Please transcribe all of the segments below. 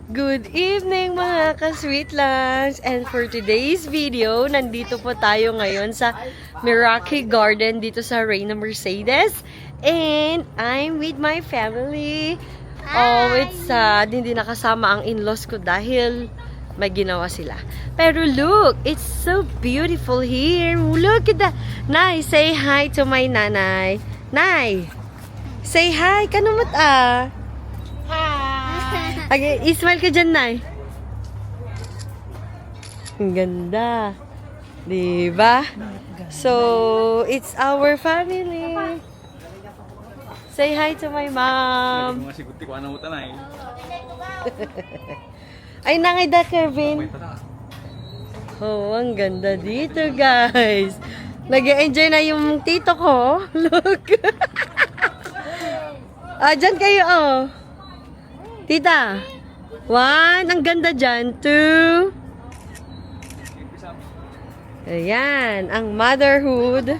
Good evening mga ka-sweet lunch! And for today's video, nandito po tayo ngayon sa Meraki Garden dito sa Reina Mercedes. And I'm with my family. Oh, it's sad. Hindi nakasama ang in-laws ko dahil may ginawa sila. Pero look, it's so beautiful here. Look at that. Nay, say hi to my nanay. Nay, say hi. Kanumot ah. Okay, ismile ka dyan, Nay. Ang ganda. Diba? So, it's our family. Say hi to my mom. Ay, nangay da, Kevin. Oh, ang ganda dito, guys. Nag-enjoy na yung tito ko. Look. Dyan kayo, oh. Tita, 1, ang ganda dyan, 2. Ayan, ang motherhood.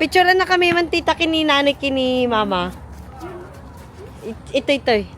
Picturean na kami man tita kini nanay kini mama. Ito.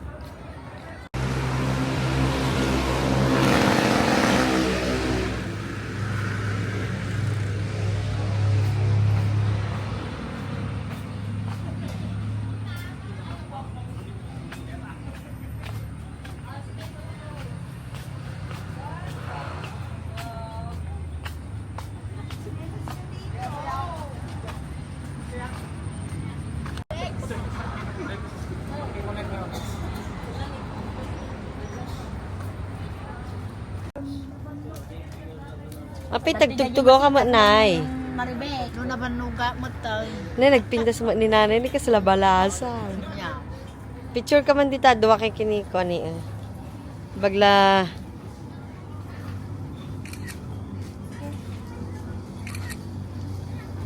Apay tagtugtugo ka mo, Nay. Maribek, no naman nuga mo tayo. Nagpindas mo ni nanay ni kasla balasan. Yeah. Picture ka man dita, duwa kay kini ko ni. Bagla.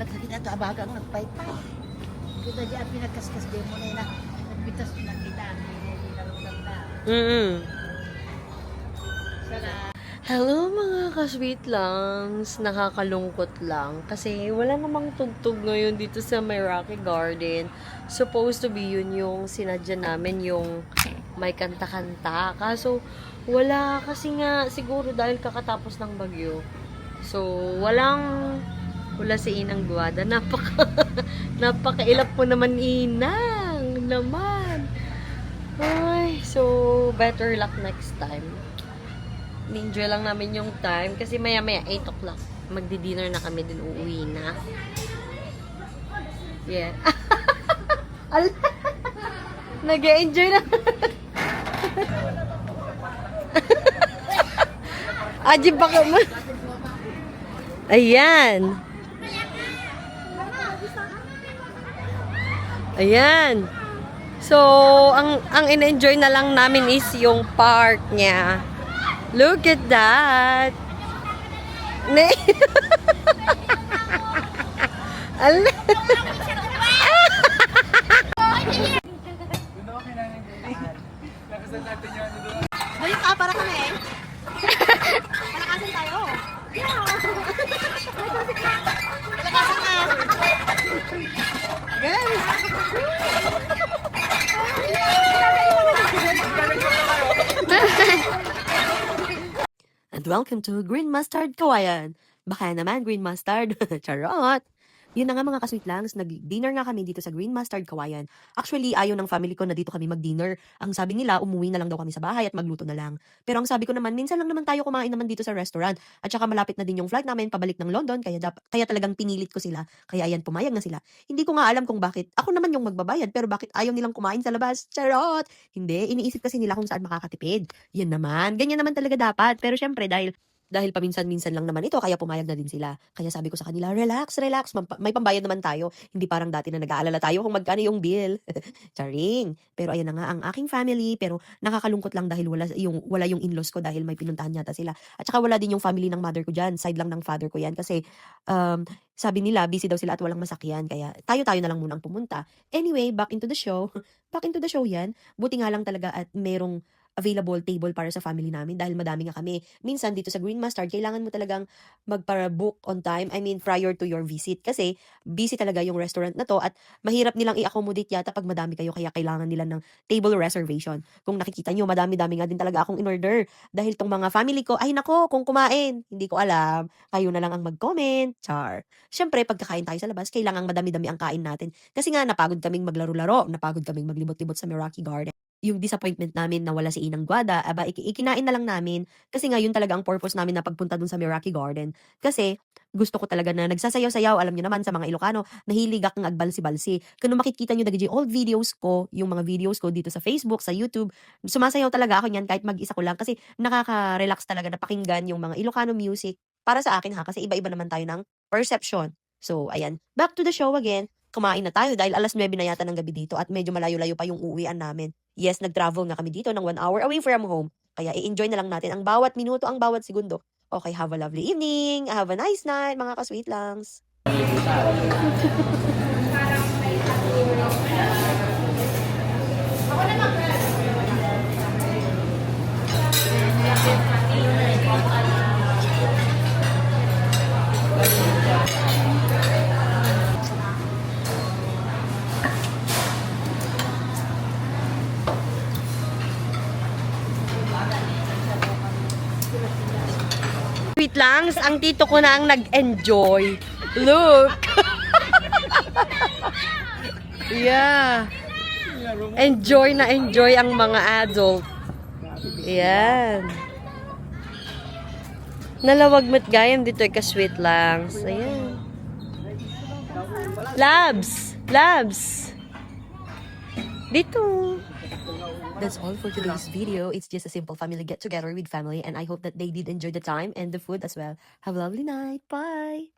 Nagkakita ito, abagang nagpaypay. Kita dyan, pinagkaskas din mo na nagbitas pinagkita. Hindi na. Sana. Hello mga ka-sweet langs. Nakakalungkot lang kasi wala namang tugtog ngayon dito sa Meraki Garden. Supposed to be yun yung sinadya namin, yung may kanta-kanta. Kaso wala kasi nga siguro dahil kakatapos ng bagyo. So wala si Inang Guada. Napakailap po naman Inang naman. Ay, so better luck next time. Enjoy lang namin yung time kasi maya-maya 8 o'clock magdi-dinner na kami, din uuwi na. Yeah. Nag-enjoy na. Aji baka mo. Ayan. Ayan. So, ang in-enjoy na lang namin is yung park niya. Look at that. Balik ka, para kami eh. Palakasan tayo. Yeah. Palakasan ka. Guys. And welcome to Green Mustard Kawayan. Baka naman Green Mustard. Charot! Yun na nga mga ka-sweet langs, nag-dinner nga kami dito sa Green Mustard Kawayan. Actually, ayaw ng family ko na dito kami mag-dinner. Ang sabi nila, umuwi na lang daw kami sa bahay at magluto na lang. Pero ang sabi ko naman, minsan lang naman tayo kumain naman dito sa restaurant. At saka malapit na din yung flight namin pabalik ng London, kaya talagang pinilit ko sila. Kaya ayan, pumayag na sila. Hindi ko nga alam kung bakit. Ako naman yung magbabayad, pero bakit ayaw nilang kumain sa labas? Charot! Hindi, iniisip kasi nila kung saan makakatipid. Yan naman, ganyan naman talaga dapat. Pero syempre, dahil paminsan-minsan lang naman ito, kaya pumayag na din sila. Kaya sabi ko sa kanila, relax, may pambayad naman tayo. Hindi parang dati na nag-aalala tayo kung magkano yung bill. Charing. Pero ayan na nga ang aking family, pero nakakalungkot lang dahil wala yung in-laws ko dahil may pinuntahan yata sila. At saka wala din yung family ng mother ko dyan, side lang ng father ko yan. Kasi sabi nila, busy daw sila at walang masakyan. Kaya tayo na lang munang pumunta. Anyway, back into the show. Back into the show yan. Buti nga lang talaga at merong available table para sa family namin dahil madami nga kami. Minsan dito sa Green Mustard, kailangan mo talagang magpa-book on time, I mean prior to your visit kasi busy talaga yung restaurant na to at mahirap nilang i-accommodate yata pag madami kayo kaya kailangan nila ng table reservation. Kung nakikita nyo, madami-dami nga din talaga akong in-order dahil tong mga family ko, ay nako, kung kumain, hindi ko alam, kayo na lang ang mag-comment, char. Siyempre, pagkakain tayo sa labas, kailangan madami-dami ang kain natin. Kasi nga, napagod kaming maglaro-laro, napagod kaming maglibot-libot sa Meraki Garden. Yung disappointment namin na wala si Inang Guada, aba, ikinain na lang namin. Kasi nga, yun talaga ang purpose namin na pagpunta dun sa Meraki Garden. Kasi, gusto ko talaga na nagsasayaw-sayaw, alam nyo naman sa mga Ilocano, nahilig akong agbalsi-balsi. Kung makikita nyo dagiti old videos ko, yung mga videos ko dito sa Facebook, sa YouTube, sumasayaw talaga ako niyan kahit mag-isa ko lang kasi nakaka-relax talaga na pakinggan yung mga Ilocano music. Para sa akin ha, kasi iba-iba naman tayo ng perception. So, ayan. Back to the show again. Kumain na tayo dahil alas 9 na yata ng gabi dito at medyo malayo-layo pa yung uuwian namin. Yes, nag-travel nga kami dito ng 1 hour away from home. Kaya i-enjoy na lang natin ang bawat minuto, ang bawat segundo. Okay, have a lovely evening. Have a nice night, mga ka-sweet langs. Sweet langs, ang tito ko na ang nag-enjoy. Look! Yeah. Enjoy na enjoy ang mga adult. Ayan. Nalawag mo't gayam dito ka sweet langs. Ayan. Labs! Labs! Dito. That's all for today's video. It's just a simple family get together with family and I hope that they did enjoy the time and the food as well. Have a lovely night. Bye!